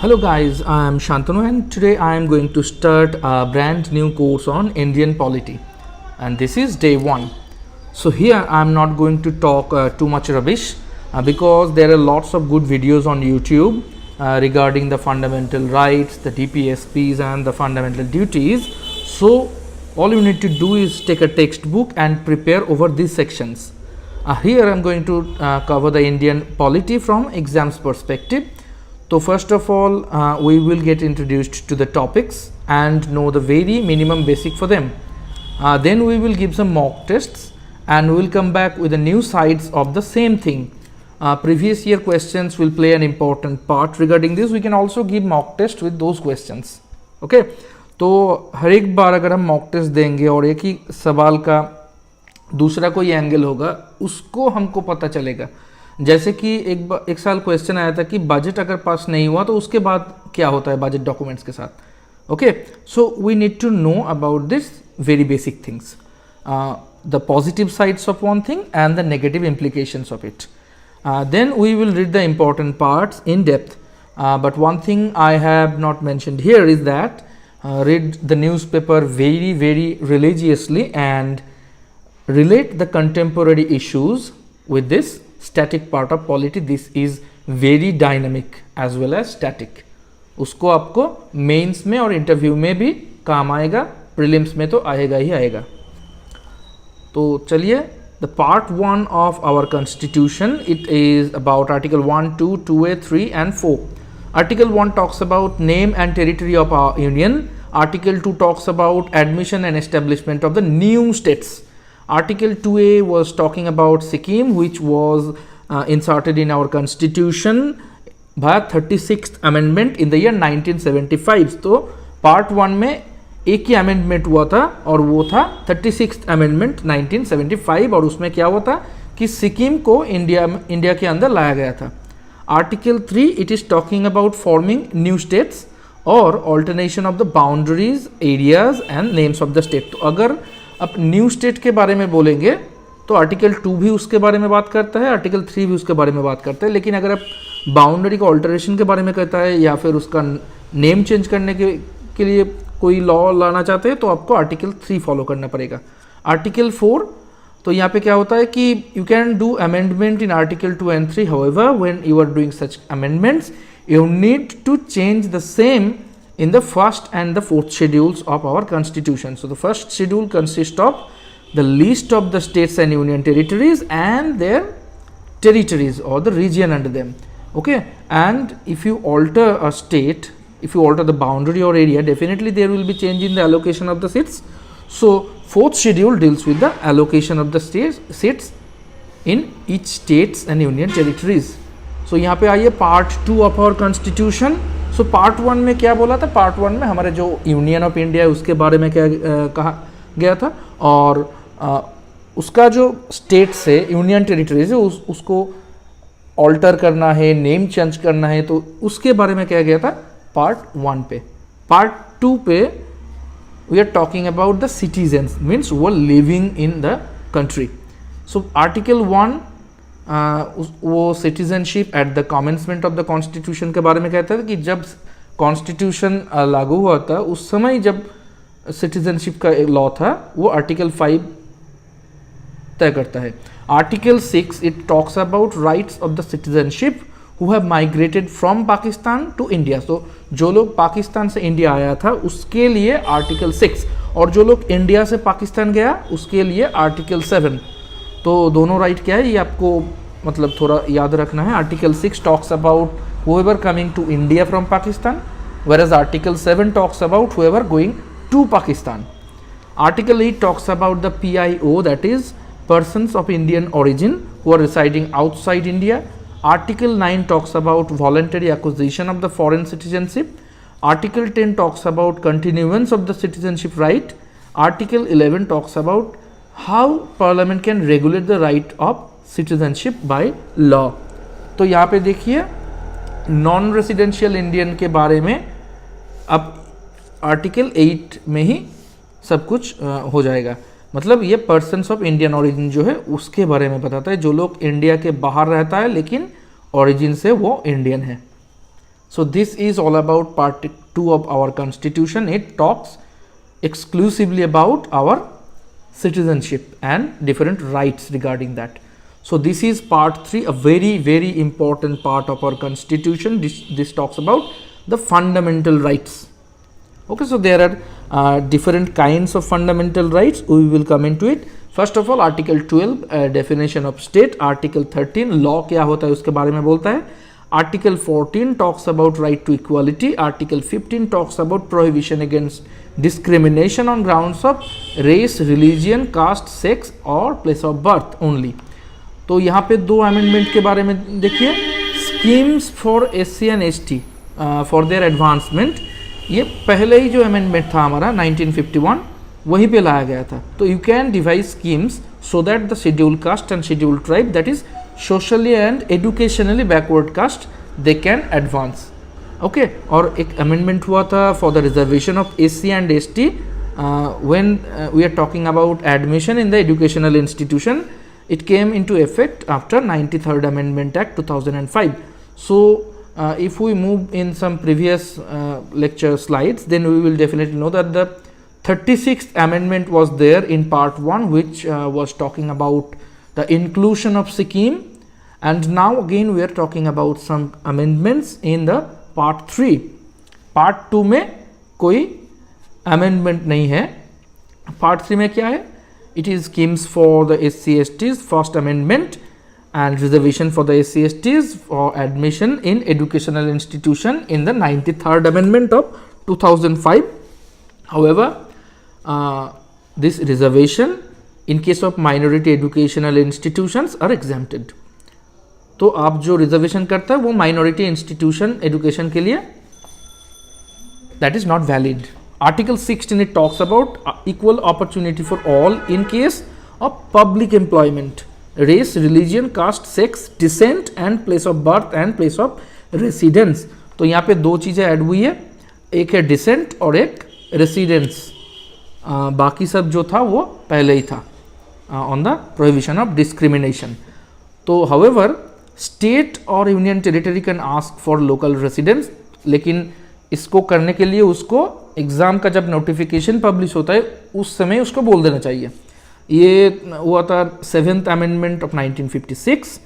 Hello guys, I am Shantanu and today I am going to start a brand new course on Indian polity, and this is day 1. So here I am not going to talk too much rubbish because there are lots of good videos on YouTube regarding the fundamental rights, the DPSPs and the fundamental duties. So all you need to do is take a textbook and prepare over these sections. Here I am going to cover the Indian polity from exams perspective. So first of all, we will get introduced to the topics and know the very minimum basic for them. Then we will give some mock tests and we will come back with the new sides of the same thing. Previous year questions will play an important part regarding this. We can also give mock test with those questions. Okay, तो हर एक बार अगर हम mock test देंगे और एक ही सवाल का दूसरा कोई एंगल होगा उसको हमको पता चलेगा. जैसे कि एक साल क्वेश्चन आया था कि बजट अगर पास नहीं हुआ तो उसके बाद क्या होता है बजट डॉक्यूमेंट्स के साथ. Okay, so we need to know about this very basic things, the positive sides of one thing and the negative implications of it. Then we will read the important parts in depth. But one thing I have not mentioned here is that read the newspaper very religiously and relate the contemporary issues with this static part of polity. This is very dynamic as well as static. उसको आपको mains में और interview में भी काम आएगा, prelims में तो आएगा ही आएगा. तो चलिए, the part 1 of our constitution, it is about article 1, 2, 2A, 3 and 4. Article 1 talks about name and territory of our union. Article 2 talks about admission and establishment of the new states. Article 2A was talking about Sikkim, which was inserted in our constitution by 36th amendment in the year 1975. तो part 1 में एक ही amendment हुआ था और वो था 36th amendment 1975 और उसमें क्या हुआ था कि सिक्किम को इंडिया के अंदर लाया गया था. Article 3 it is talking about forming new states और alternation of the boundaries, areas and names of the state. तो अगर अब न्यू स्टेट के बारे में बोलेंगे तो आर्टिकल 2 भी उसके बारे में बात करता है, आर्टिकल 3 भी उसके बारे में बात करता है. लेकिन अगर आप बाउंड्री का ऑल्टरेशन के बारे में कहता है या फिर उसका नेम चेंज करने के लिए कोई लॉ लाना चाहते हैं तो आपको आर्टिकल 3 फॉलो करना पड़ेगा. आर्टिकल 4, तो यहाँ पे क्या होता है कि you can do amendment in article 2 and 3. However when you are doing such amendments you need to change the same in the first and the fourth schedules of our constitution. So the first schedule consists of the list of the states and union territories and their territories or the region under them. Okay, and if you alter a state, if you alter the boundary or area, definitely there will be change in the allocation of the seats. So fourth schedule deals with the allocation of the seats in each states and union territories. So यहाँ पे आइए part 2 of our constitution. So part 1 में क्या बोला था, part 1 में हमारे जो यूनियन ऑफ इंडिया है उसके बारे में क्या कहा गया था और उसका जो स्टेट्स है, यूनियन टेरिटरीज है, उसको ऑल्टर करना है, नेम चेंज करना है, तो उसके बारे में क्या गया था पार्ट 1 पे. पार्ट 2 पे we are talking about the citizens, means वो living in the country. So article 1 वो citizenship at the commencement of the constitution के बारे में कहता है कि जब कॉन्स्टिट्यूशन लागू हुआ था उस समय जब सिटीजनशिप का लॉ था वो आर्टिकल 5 तय करता है. Article 6 it talks about rights of the citizenship who have migrated from Pakistan to India. तो जो लोग पाकिस्तान से इंडिया आया था उसके लिए आर्टिकल 6 और जो लोग इंडिया से पाकिस्तान गया उसके लिए आर्टिकल 7. तो दोनों राइट क्या है ये आपको मतलब थोड़ा याद रखना है. Article 6 talks about whoever coming to India from Pakistan, whereas article 7 talks about whoever going to Pakistan. Article 8 talks about the PIO, that is persons of Indian origin who are residing outside India. Article 9 talks about voluntary acquisition of the foreign citizenship. Article 10 talks about continuance of the citizenship right. Article 11 talks about how parliament can regulate the right of citizenship by law. तो यहाँ पे देखिए non residential Indian के बारे में अब article 8 में ही सब कुछ हो जाएगा. मतलब ये पर्सन्स ऑफ इंडियन ओरिजिन जो है उसके बारे में बताता है, जो लोग इंडिया के बाहर रहता है लेकिन ओरिजिन से वो इंडियन है. So this is all about part 2 of our constitution. It talks exclusively about our citizenship and different rights regarding that. So this is part 3, a very important part of our constitution. This talks about the fundamental rights. Okay, so there are different kinds of fundamental rights. We will come into it. First of all, article 12 definition of state. Article 13 law क्या होता है उसके बारे में बोलता है. Article 14 talks about right to equality. Article 15 talks about prohibition against discrimination on grounds of race, religion, caste, sex or place of birth only. तो यहाँ पे दो अमेंडमेंट के बारे में देखिए. Schemes for SC and ST for their advancement, ये पहले ही जो अमेंडमेंट था हमारा 1951 वहीं पे लाया गया था. तो you can devise schemes so that the scheduled caste and scheduled tribe, that is socially and educationally backward caste, they can advance. Okay, और एक अमेंडमेंट हुआ था for the reservation of SC and ST when we are talking about admission in the educational institution. It came into effect after 93rd Amendment Act 2005. So if we move in some previous lecture slides, then we will definitely know that the 36th amendment was there in part 1, which was talking about the inclusion of Sikkim, and now again we are talking about some amendments in the part 3. part 2 में कोई amendment नहीं है. part 3 में क्या है? It is schemes for the SC STs, first amendment, and reservation for the SC STs for admission in educational institution in the 93rd amendment of 2005. However, this reservation in case of minority educational institutions are exempted. तो आप जो reservation करता है वो minority institution education के लिए that is not valid. Article 16 it talks about equal opportunity for all in case of public employment, race, religion, caste, sex, descent and place of birth and place of residence. तो यहाँ पे दो चीज़ें add हुई है, एक है descent और एक residence. बाकी सब जो था वो पहले ही था on the prohibition of discrimination. तो however state और union territory can ask for local residence, लेकिन इसको करने के लिए उसको एग्ज़ाम का जब नोटिफिकेशन पब्लिश होता है उस समय उसको बोल देना चाहिए. ये हुआ था 7th amendment of 1956.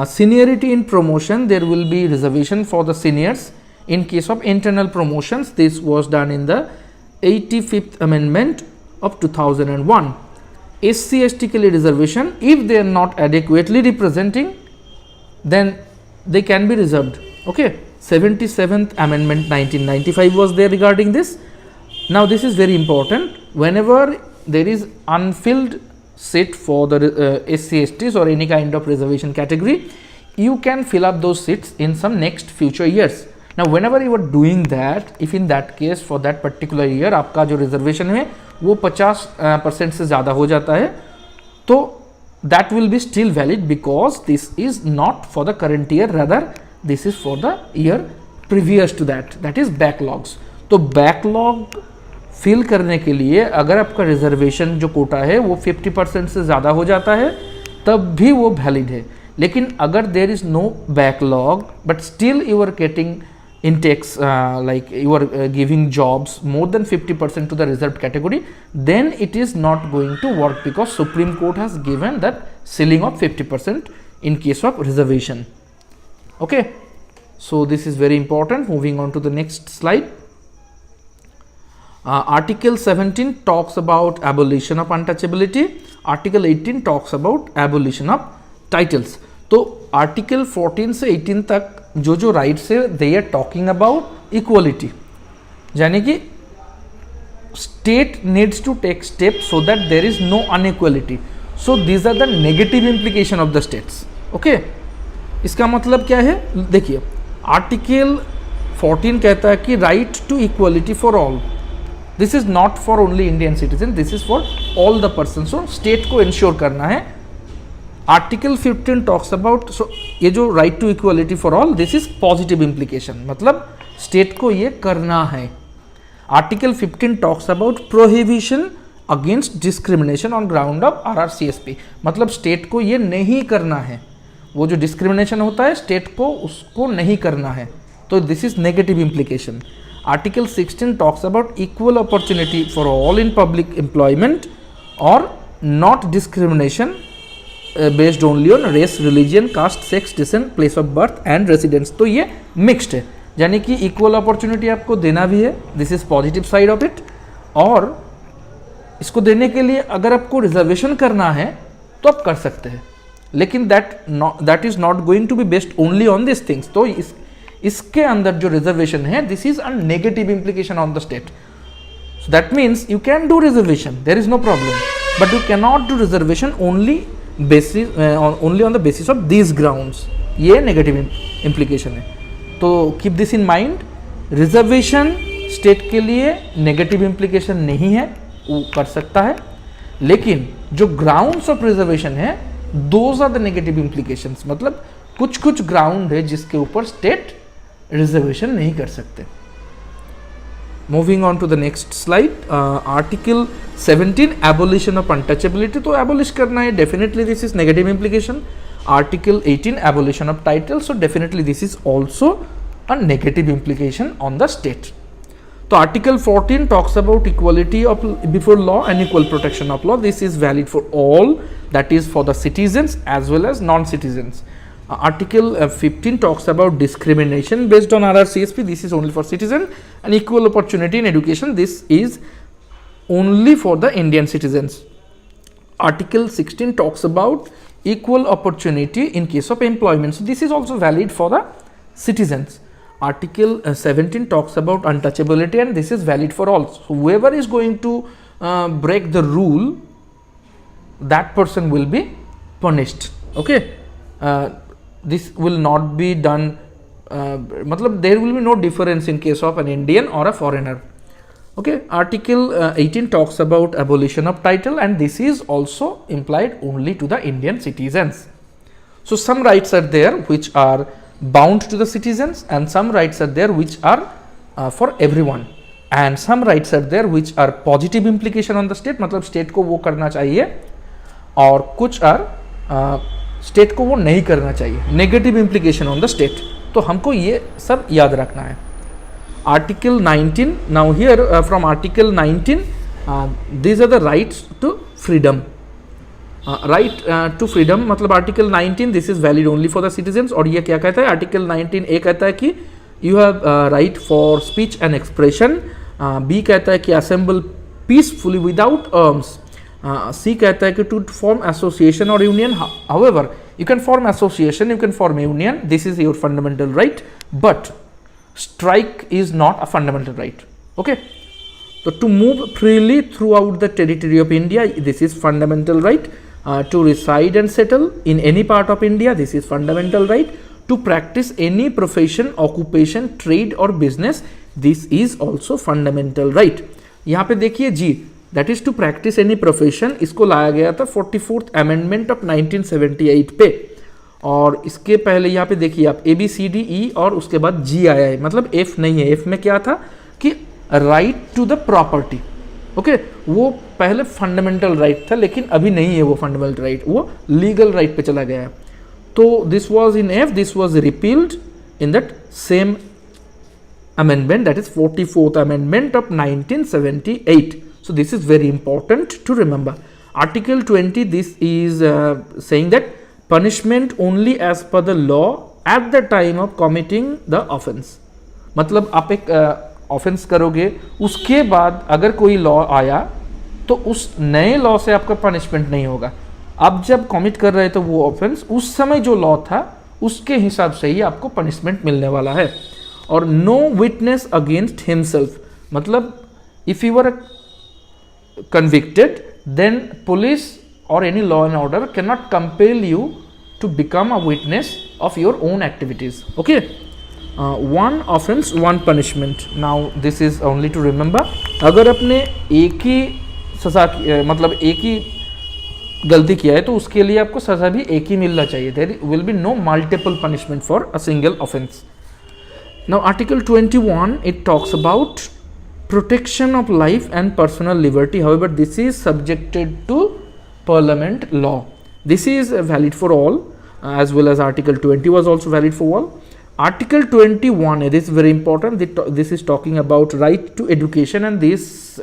Seniority in promotion, there will be reservation for the seniors in case of internal promotions. This was done in the 85th amendment of 2001. SC ST के लिए reservation, if they are not adequately representing then they can be reserved. Okay, 77th amendment 1995 was there regarding this. Now this is very important. Whenever there is unfilled seat for the SC STs or any kind of reservation category, you can fill up those seats in some next future years. Now whenever you are doing that, if in that case for that particular year आपका जो reservation है वो 50% से ज़्यादा हो जाता है, तो that will be still valid because this is not for the current year, rather this is for the year previous to that, that is backlogs. तो बैकलॉग फिल करने के लिए अगर आपका रिजर्वेशन जो कोटा है वो 50% से ज़्यादा हो जाता है तब भी वो वैलिड है. लेकिन अगर there is no backlog but still you are getting intakes like you are giving jobs more than 50% to the reserved category, then it is not going to work because Supreme Court has given that ceiling of 50% in case of reservation. Okay, so this is very important. Moving on to the next slide. Article 17 talks about abolition of untouchability. Article 18 talks about abolition of titles. तो article 14 से 18 तक जो जो rights है they are talking about equality, यानी कि state needs to take step so that there is no inequality. So these are the negative implication of the states. Okay, इसका मतलब क्या है, देखिए आर्टिकल 14 कहता है कि right to equality for all. This is not for only Indian citizen, this is for all the person. So state को ensure करना है. आर्टिकल 15 टॉक्स अबाउट, सो ये जो right to equality for all, this is positive implication, मतलब state को ये करना है. Article 15 talks about prohibition against discrimination on ground of RRCSP, मतलब स्टेट को ये नहीं करना है. वो जो डिस्क्रिमिनेशन होता है स्टेट को उसको नहीं करना है. तो तो this is negative implication. Article 16 talks about equal opportunity for all in public employment और not discrimination based only on race, religion, caste, sex, descent, place of birth and residence. तो ये मिक्स्ड है, यानी कि इक्वल अपॉर्चुनिटी आपको देना भी है, this is positive side of it. और इसको देने के लिए अगर आपको रिजर्वेशन करना है तो आप कर सकते हैं, लेकिन that is not going to be based only on this things. तो इसके अंदर जो रिजर्वेशन है, this is a negative implication on the state. So that means you can do reservation, there is no problem, but you cannot do reservation only on the basis of these grounds. ये negative implication है. तो keep this in mind. Reservation state के लिए negative implication नहीं है, वो कर सकता है, लेकिन जो grounds of reservation है, those are the negative implications. मतलब कुछ ground है जिसके ऊपर state reservation नहीं कर सकते. Moving on to the next slide, Article 17 abolition of untouchability. तो abolish करना है, definitely this is negative implication. Article 18 abolition of title, so definitely this is also a negative implication on the state. तो Article 14 talks about equality of before law and equal protection of law. This is valid for all, that is for the citizens as well as non-citizens. Article 15 talks about discrimination based on RRCSP. This is only for citizen, and equal opportunity in education. This is only for the Indian citizens. Article 16 talks about equal opportunity in case of employment. So this is also valid for the citizens. Article 17 talks about untouchability, and this is valid for all. So whoever is going to break the rule, that person will be punished. Okay. This will not be done, matlab there will be no difference in case of an Indian or a foreigner. Okay. Article 18 talks about abolition of title, and this is also implied only to the Indian citizens. So some rights are there which are bound to the citizens, and some rights are there which are for everyone, and some rights are there which are positive implication on the state, matlab state को वो करना चाहिए, और कुछ are state को वो नहीं करना चाहिए, negative implication on the state. तो हमको ये सब याद रखना है. Article 19, now here from article 19 these are the rights to freedom. Right to freedom मतलब article 19 this is valid only for the citizens. और ये क्या कहता है, आर्टिकल 19 ए कहता है कि you have right for speech and expression. B कहता है कि assemble peacefully without arms. C कहता है कि टू फॉर्म एसोसिएशन और union. However you can form association, you can form union, this is your fundamental right, but strike is not a fundamental right. Okay. तो to move freely throughout the territory of India, this is fundamental right. To reside and settle in any part of India, this is fundamental right. To practice any profession, occupation, trade और business, this is also fundamental right. यहाँ पे देखिए जी, that is to practice any profession, इसको लाया गया था 44th amendment of 1978 पे. और इसके पहले यहाँ पे देखिए आप ABCDE और उसके बाद G आया है, मतलब F नहीं है. F में क्या था कि right to the property. Okay, वो पहले फंडामेंटल राइट था, लेकिन अभी नहीं है वो फंडामेंटल राइट, वो लीगल राइट पे चला गया है. तो this was in F, this was repealed in that same amendment, that is 44th amendment of 1978. So this is very important to remember. Article 20, this is saying that punishment only as per the law at the time of committing the offense. मतलब आप एक offence करोगे, उसके बाद अगर कोई law आया तो उस नए लॉ से आपका पनिशमेंट नहीं होगा. आप जब कमिट कर रहे थे वो ऑफेंस, उस समय जो लॉ था उसके हिसाब से ही आपको पनिशमेंट मिलने वाला है. और नो विटनेस अगेंस्ट हिमसेल्फ, मतलब if you are convicted, then police or any law and order cannot compel you to become a witness of your own activities. Okay. One offense, one punishment. Now this is only to remember. अगर अपने एक ही सजा मतलब एक ही गलती किया है तो उसके लिए आपको सजा भी एक ही मिलना चाहिए. There will be no multiple punishment for a single offense. Now Article 21, it talks about protection of life and personal liberty. However, this is subjected to parliament law. This is valid for all, as well as Article 20 was also valid for all. Article 21, this is very important. This is talking about right to education, and this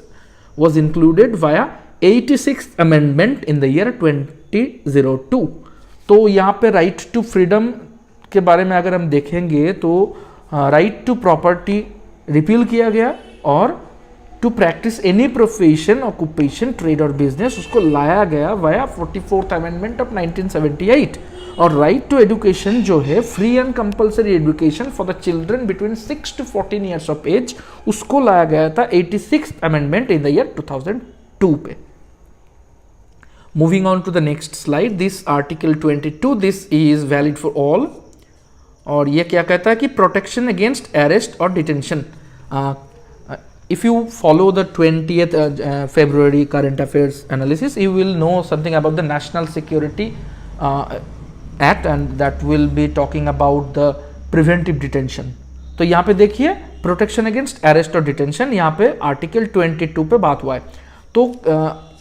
was included via 86th amendment in the year 2002. तो यहाँ पे right to freedom के बारे में अगर हम देखेंगे तो राइट टू प्रॉपर्टी रिपील किया गया, और to practice any profession, occupation, trade और बिजनेस उसको लाया गया वाया 44th अमेंडमेंट ऑफ 1978. और राइट टू एजुकेशन जो है free and compulsory education for the children between 6 to 14 years of age, उसको लाया गया था 86th amendment in the year 2002 पे. Moving on to the next slide, this article 22, this is valid for all. और ये क्या कहता है कि प्रोटेक्शन अगेंस्ट अरेस्ट और detention. If you follow the 20th February current affairs analysis, you will know something about the National Security Act, and that will be talking about the preventive detention. तो यहाँ पे देखिए protection against arrest और detention, यहाँ पे article 22 पे बात हुआ है. तो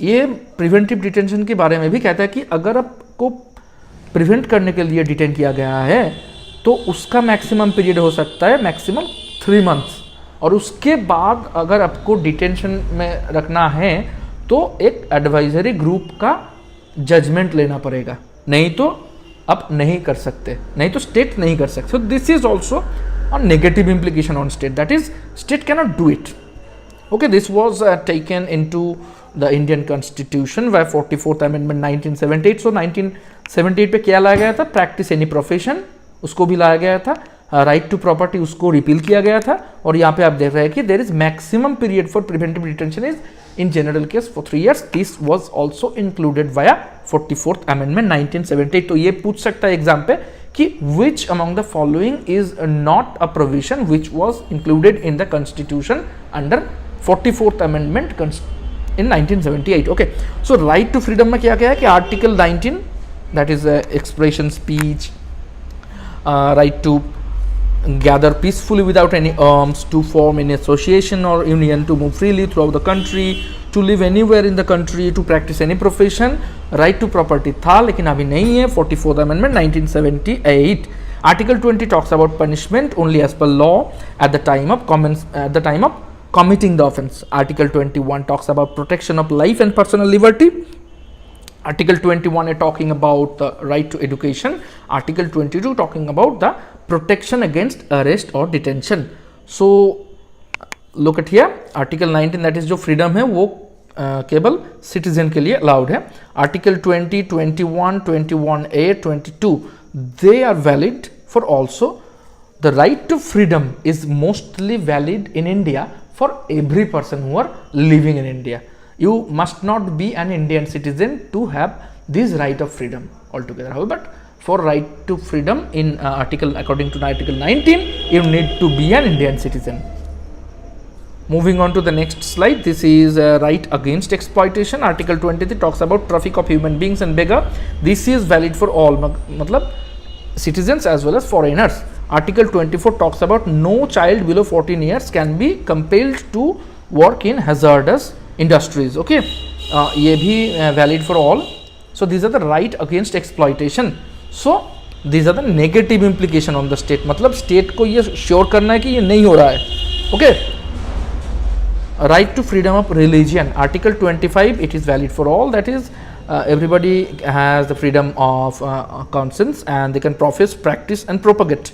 ये प्रिवेंटिव डिटेंशन के बारे में भी कहता है कि अगर आपको प्रिवेंट करने के लिए डिटेन किया गया है तो उसका मैक्सिमम पीरियड हो सकता है मैक्सिमम 3 months, और उसके बाद अगर आपको डिटेंशन में रखना है तो एक एडवाइजरी ग्रुप का जजमेंट लेना पड़ेगा, नहीं तो आप नहीं कर सकते, नहीं तो स्टेट नहीं कर सकते. So this is also a negative implication on state, that is state cannot do it. Okay, this was taken into the Indian Constitution by 44th Amendment 1978. So 1978 पे क्या लाया गया था? प्रैक्टिस एनी प्रोफेशन उसको भी लाया गया था, राइट टू प्रॉपर्टी उसको रिपील किया गया था, और यहाँ पे आप देख रहे हैं कि there is maximum period for preventive detention is in general case for 3 years. This was also included via 44th Amendment 1978. तो ये पूछ सकता है एग्जाम पे कि which among the following is not a provision which was included in the Constitution under 44th Amendment in 1978. Okay, so right to freedom में क्या क्या है कि Article 19, that is expression, speech, right to gather peacefully without any arms, to form any association or union, to move freely throughout the country, to live anywhere in the country, to practice any profession. right to property था लेकिन अभी नहीं है, 44th Amendment 1978. Article 20 talks about punishment only as per law at the time of committing the offence. Article 21 talks about protection of life and personal liberty. Article 21 is talking about the right to education. Article 22 talking about the protection against arrest or detention. So look at here, Article 19, that is जो freedom है वो केवल citizen के लिए allowed है. Article 20, 21, 21A, 22 they are valid for also. The right to freedom is mostly valid in India for every person who are living in India. You must not be an Indian citizen to have this right of freedom altogether. However, for right to freedom in according to Article 19, you need to be an Indian citizen. Moving on to the next slide, this is right against exploitation. Article 23 talks about traffic of human beings and beggar. This is valid for all, matlab citizens as well as foreigners. Article 24 talks about no child below 14 years can be compelled to work in hazardous industries. Okay, ये भी valid for all. So these are the right against exploitation. So these are the negative implication on the state. मतलब state को ये sure करना है कि ये नहीं हो रहा है. Okay. Right to freedom of religion. Article 25, it is valid for all. That is everybody has the freedom of conscience and they can profess, practice and propagate.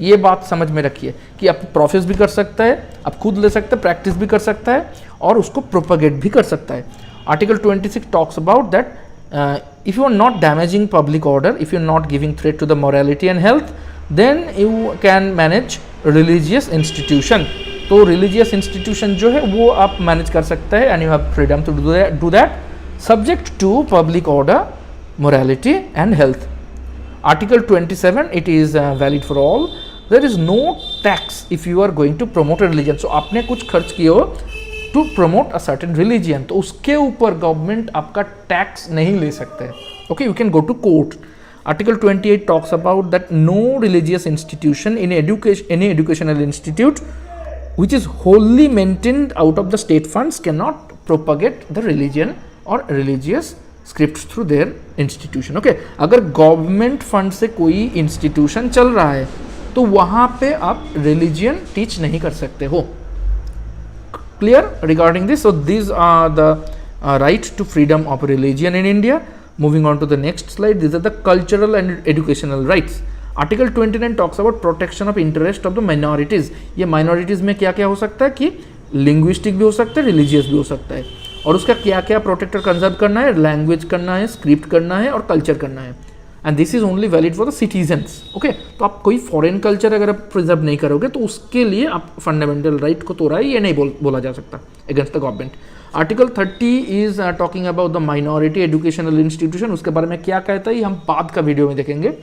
ये बात समझ में रखिए कि आप प्रोफेस भी कर सकता है, आप खुद ले सकते हैं, प्रैक्टिस भी कर सकता है और उसको प्रोपगेट भी कर सकता है. Article 26 talks about that if you are not damaging public order, if you are not giving threat to the morality and health, then you can manage religious institution. तो रिलीजियस इंस्टीट्यूशन जो है वो आप manage कर सकते हैं and you have freedom to do that subject to public order, morality and health. Article 27, it is valid for all. There is no tax if you are going to promote a religion. So आपने कुछ खर्च किए हो to promote a certain religion, तो उसके ऊपर government आपका tax नहीं ले सकते है. Okay, you can go to court. Article 28 talks about that no religious institution in any educational institute which is wholly maintained out of the state funds cannot propagate the religion or religious script through their institution. Okay, अगर government fund से कोई institution चल रहा है तो वहाँ पे आप रिलीजियन टीच नहीं कर सकते हो. Clear regarding this? So these are the right to freedom of religion in India. Moving on to the next slide, these are the cultural and educational rights. Article 29 talks about protection of interest of the minorities. ये minorities में क्या क्या हो सकता है कि linguistic भी हो सकता है, religious भी हो सकता है, और उसका क्या क्या प्रोटेक्ट और कंजर्व करना है, लैंग्वेज करना है, स्क्रिप्ट करना है और कल्चर करना है. And this is only valid for the citizens. Okay, तो आप कोई फॉरेन कल्चर अगर आप प्रिजर्व नहीं करोगे तो उसके लिए आप फंडामेंटल राइट को तोड़ा है, ये नहीं बोला जा सकता against the government. Article 30 is talking about the minority educational institution. उसके बारे में क्या कहता है ये हम बाद का वीडियो में देखेंगे.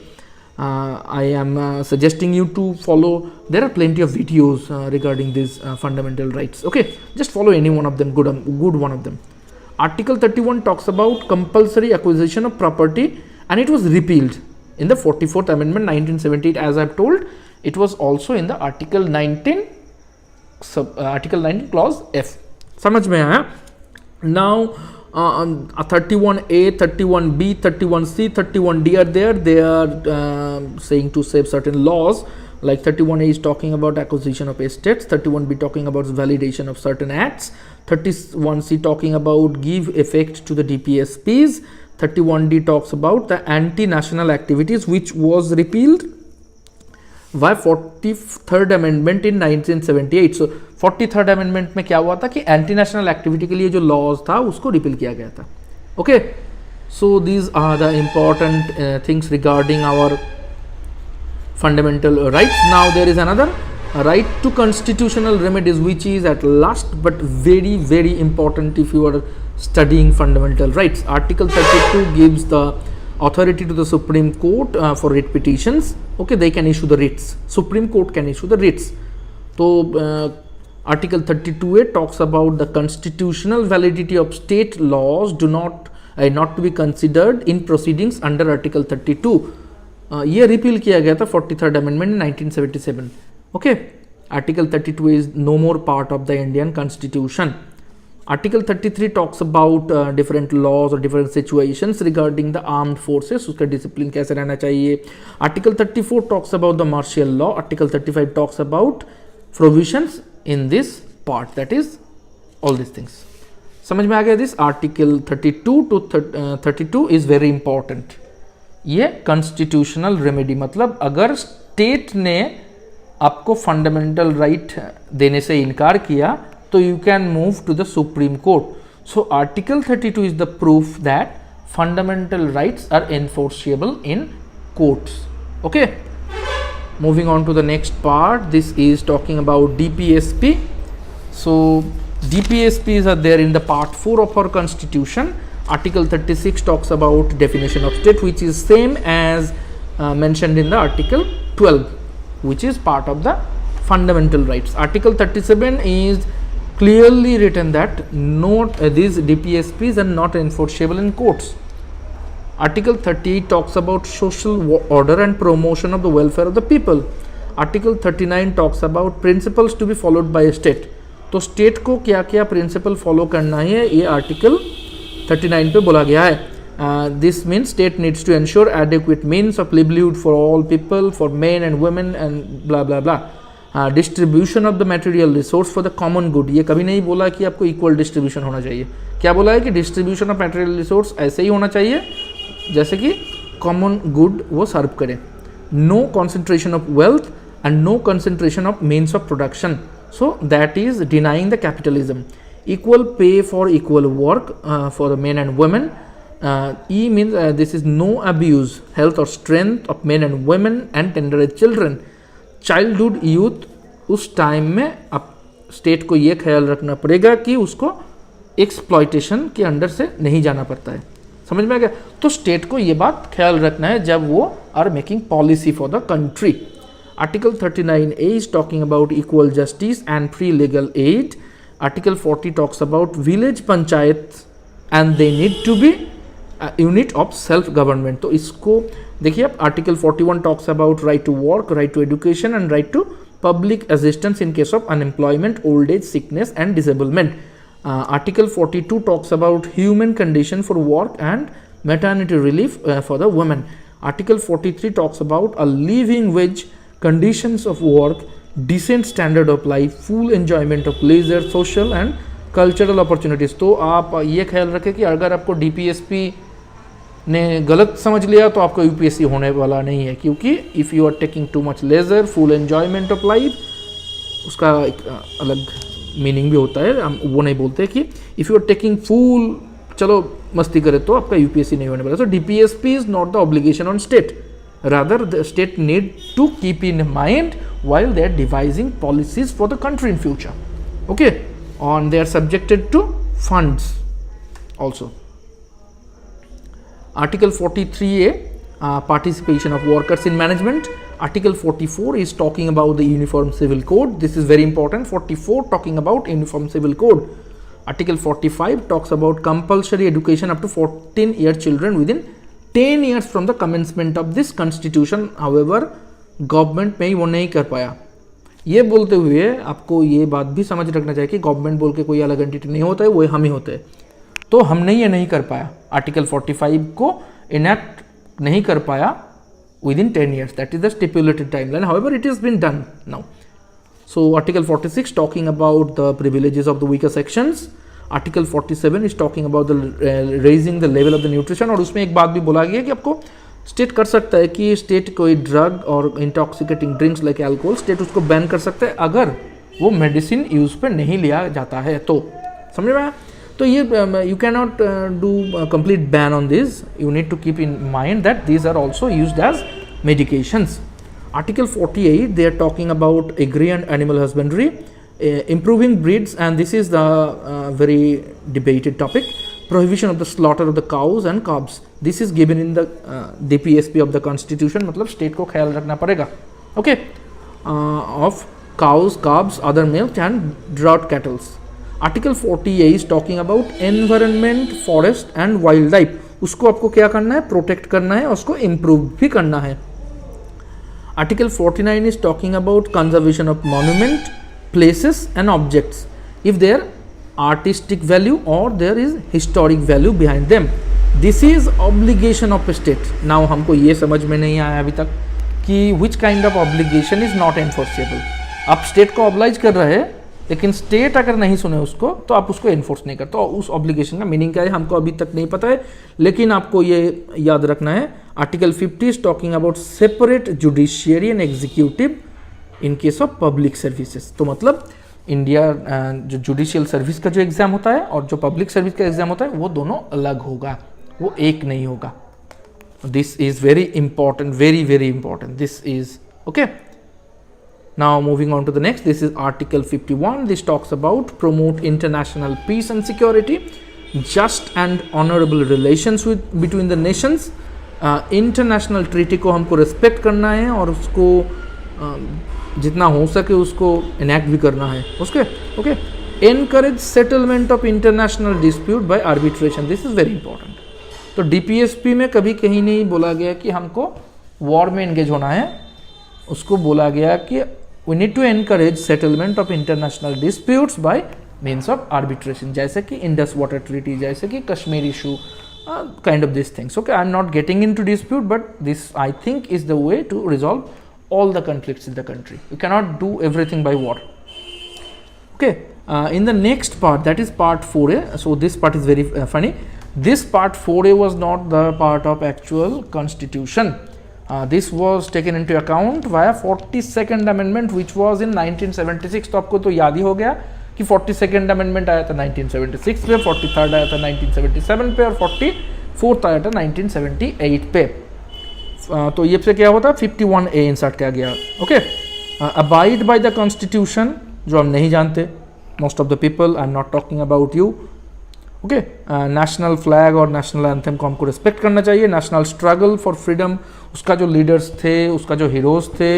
I am suggesting you to follow. There are plenty of videos regarding these fundamental rights. Okay, just follow any one of them, good one of them. Article 31 talks about compulsory acquisition of property, and it was repealed in the 44th Amendment 1978. As I have told, it was also in the Article 19 clause F. समझ में आया? Now 31A, 31B, 31C, 31D are there. They are saying to save certain laws. Like 31A is talking about acquisition of estates, 31B talking about validation of certain acts, 31C talking about give effect to the DPSPs, 31D talks about the anti-national activities which was repealed by 43rd amendment in 1978. So 43rd amendment में क्या हुआ था कि anti national activity के लिए जो laws था उसको रिपील किया गया था. Okay, so these are the important things regarding our fundamental rights. Now there is another right to constitutional remedies which is at last but very important if you are studying fundamental rights. Article 32 gives the authority to the Supreme Court for writ petitions. Okay, they can issue the writs. Supreme Court can issue the writs. So Article 32A talks about the constitutional validity of state laws do not to be considered in proceedings under Article 32. ये repeal किया गया था 43rd amendment in 1977. Okay, article 32 is no more part of the Indian constitution. Article 33 talks about different laws और different situations regarding the armed forces, उसका discipline कैसे रहना चाहिए. Article 34 talks about the martial law. Article 35 talks about provisions in this part, that is all this things. समझ में आ गया? This article 32 to 32 is very important. ये constitutional remedy मतलब अगर स्टेट ने आपको फंडामेंटल राइट देने से इनकार किया तो you can move to the supreme court. So article 32 is the proof that fundamental rights are enforceable in courts. Okay, moving on to the next part, this is talking about DPSP. So DPSPs are there in the part 4 of our constitution. Article 36 talks about definition of state, which is same as mentioned in the Article 12, which is part of the fundamental rights. Article 37 is clearly written that these DPSPs are not enforceable in courts. Article 38 talks about social order and promotion of the welfare of the people. Article 39 talks about principles to be followed by a state. तो state को क्या क्या principle follow करना है ये article 39 पे बोला गया है. This means state needs to ensure adequate means of livelihood for all people, for men and women and blah blah blah. Distribution of the material resource for the common good. ये कभी नहीं बोला कि आपको इक्वल डिस्ट्रीब्यूशन होना चाहिए. क्या बोला है कि डिस्ट्रीब्यूशन ऑफ मटेरियल रिसोर्स ऐसे ही होना चाहिए जैसे कि कॉमन गुड वो सर्व करे. No concentration of wealth and no concentration of means of production. So that is denying the capitalism. Equal pay for equal work for the men and women. E means this is no abuse, health or strength of men and women and tender children. Childhood youth, उस time में अब state को ये ख्याल रखना पड़ेगा कि उसको एक्सप्लॉयटेशन के अंडर से नहीं जाना पड़ता है. समझ में आ गया? तो स्टेट को ये बात ख्याल रखना है जब वो are making policy for the country. Article 39A is talking about equal justice and free legal aid. Article 40 talks about village panchayats and they need to be a unit of self government. तो इसको देखिए आप. Article 41 talks about right to work, right to education and right to public assistance in case of unemployment, old age, sickness and disablement. Article 42 talks about human condition for work and maternity relief for the women. Article 43 talks about a living wage conditions of work, decent standard of life, full enjoyment of leisure, social and cultural opportunities. तो आप ये ख्याल रखें कि अगर आपको DPSP ने गलत समझ लिया तो आपका यूपीएससी होने वाला नहीं है, क्योंकि if you are taking too much leisure, full enjoyment of life, उसका एक अलग मीनिंग भी होता है, हम वो नहीं बोलते कि if you are taking full, चलो मस्ती करे तो आपका यूपीएससी नहीं होने वाला. So DPSP is not the obligation on state, rather the state need to keep in mind while they are devising policies for the country in future. Okay, and they are subjected to funds also. Article 43A, participation of workers in management. Article 44 is talking about the uniform civil code. This is very important. 44 talking about uniform civil code. Article 45 talks about compulsory education up to 14-year children within 10 years from the commencement of this constitution. However, government में ही वो नहीं कर पाया. ये बोलते हुए आपको ये बात भी समझ रखना चाहिए कि गवर्नमेंट बोल के कोई अलग एंटिटी नहीं होता है, वो हम ही होते हैं. तो हमने ये नहीं कर पाया, आर्टिकल 45 को इनैक्ट नहीं कर पाया within 10 years. That is the stipulated timeline. However it is been done now. So article 46 talking about the privileges of the weaker sections. Article 47 is talking about the raising the level of the nutrition. और उसमें एक बात भी बोला गया कि आपको state कर सकता है कि स्टेट कोई ड्रग और intoxicating drinks like alcohol, state उसको बैन कर सकता है अगर वो मेडिसिन यूज़ पे नहीं लिया जाता है. तो समझ में आया. तो ये you can not do complete ban on this. You need to keep in mind that these are also used as medications. Article 48 they are talking about agri and animal husbandry, improving breeds, and this is the very debated topic. Prohibition of the slaughter of the cows and calves. This is given in the DPSP of the constitution. मतलब state को ख्याल रखना पड़ेगा. Okay, of cows, calves, other milk and drought cattle. Article 48 is talking about environment, forest and wildlife. उसको आपको क्या करना है, प्रोटेक्ट करना है और उसको improve भी करना है. Article 49 is talking about conservation of monument, places and objects if there artistic value or there is historic value behind them. This is obligation of a state. Now हमको ये समझ में नहीं आया अभी तक कि which kind of obligation is not enforceable. आप स्टेट को ऑब्लाइज कर रहे हैं, लेकिन स्टेट अगर नहीं सुने उसको तो आप उसको एनफोर्स नहीं करते. तो उस ऑब्लिगेशन का मीनिंग क्या है हमको अभी तक नहीं पता है, लेकिन आपको ये याद रखना है. Article 50 is talking about separate judiciary and executive in case of public services. तो मतलब इंडिया जो जुडिशियल सर्विस का जो एग्जाम होता है और जो पब्लिक सर्विस का एग्जाम होता है वो दोनों अलग होगा, वो एक नहीं होगा. This is very important, very very important. This is okay. Now moving on to the next. This is article 51. This talks about promote international peace and security, just and honourable relations with between the nations. International treaty को हमको respect करना है और उसको जितना हो सके उसको इनैक्ट भी करना है. उसके okay. Encourage settlement of international dispute by arbitration. This is very important. तो डीपीएसपी में कभी कहीं नहीं बोला गया कि हमको वॉर में एंगेज होना है, उसको बोला गया कि we need to encourage settlement of international disputes by means of arbitration, जैसे कि इंडस वाटर ट्रीटी, जैसे कि Kashmir issue, kind of this things. Okay, I am not getting in to dispute, but this I think is the way to resolve all the conflicts in the country. You cannot do everything by war. Okay, in the next part, that is part 4a. So this part is very funny. This part 4a was not the part of actual constitution. This was taken into account via 42nd amendment which was in 1976. तो आपको तो याद ही हो गया कि 42nd amendment आया था 1976 पे, 43rd आया था 1977 पे और 44th आया था 1978 पे. तो ये पे क्या होता है 51A इंसर्ट किया गया. Okay. Abide by the constitution, जो हम नहीं जानते most of the people, I am not talking about you. Okay. National flag और नेशनल एंथम को हमको रिस्पेक्ट करना चाहिए. नेशनल स्ट्रगल फॉर फ्रीडम, उसका जो लीडर्स थे, उसका जो हीरोज थे,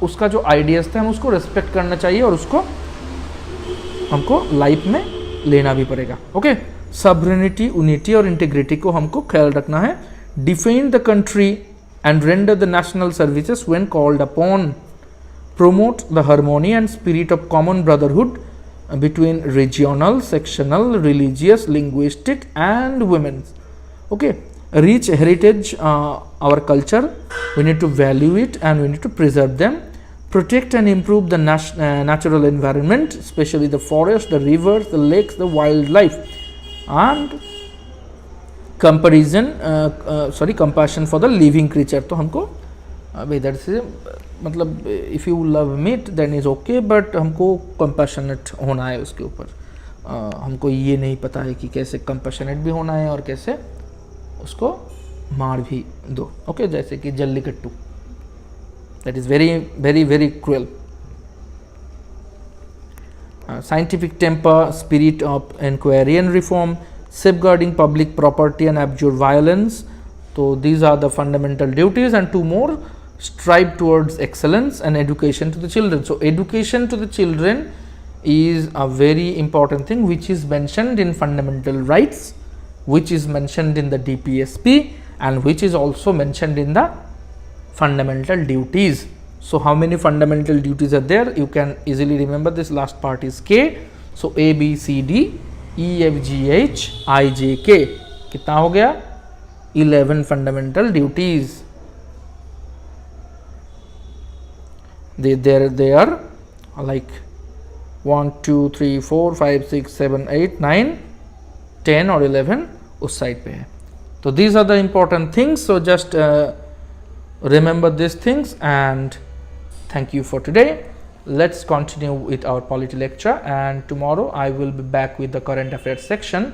उसका जो आइडियाज़ थे, हम उसको रिस्पेक्ट करना चाहिए और उसको हमको लाइफ में लेना भी पड़ेगा. ओके. सॉवरेनिटी, यूनिटी और इंटीग्रिटी को हमको ख्याल रखना है. Defend the country and render the national services when called upon. Promote the harmony and spirit of common brotherhood between regional, sectional, religious, linguistic and women. Okay, rich heritage, our culture, we need to value it and we need to preserve them. Protect and improve the natural environment, especially the forest, the rivers, the lakes, the wildlife, and compassion for the living creature. तो हमको इधर से मतलब if you love meat then is okay, but हमको compassionate होना है उसके ऊपर. हमको ये नहीं पता है कि कैसे कंपैशनेट भी होना है और कैसे उसको मार भी दो. ओके, जैसे कि jallikattu, that is very very very cruel. Scientific temper, spirit of inquiry and reform, safeguarding public property and abjure violence. So these are the fundamental duties, and two more: strive towards excellence and education to the children. So education to the children is a very important thing, which is mentioned in fundamental rights, which is mentioned in the DPSP, and which is also mentioned in the fundamental duties. So how many fundamental duties are there? You can easily remember. This last part is K. So A, B, C, D, E, F, G, H, I, J, K. कितना हो गया? 11 fundamental duties. They are like 1, 2, 3, 4, 5, 6, 7, 8, 9, 10 or 11 उस side पे है. So these are the important things. So just remember these things, and thank you for today. Let's continue with our polity lecture, and tomorrow I will be back with the current affairs section.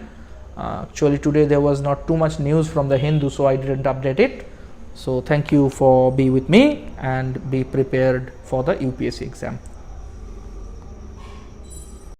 Actually today there was not too much news from the Hindu, so I didn't update it. So thank you for being with me, and be prepared for the UPSC exam.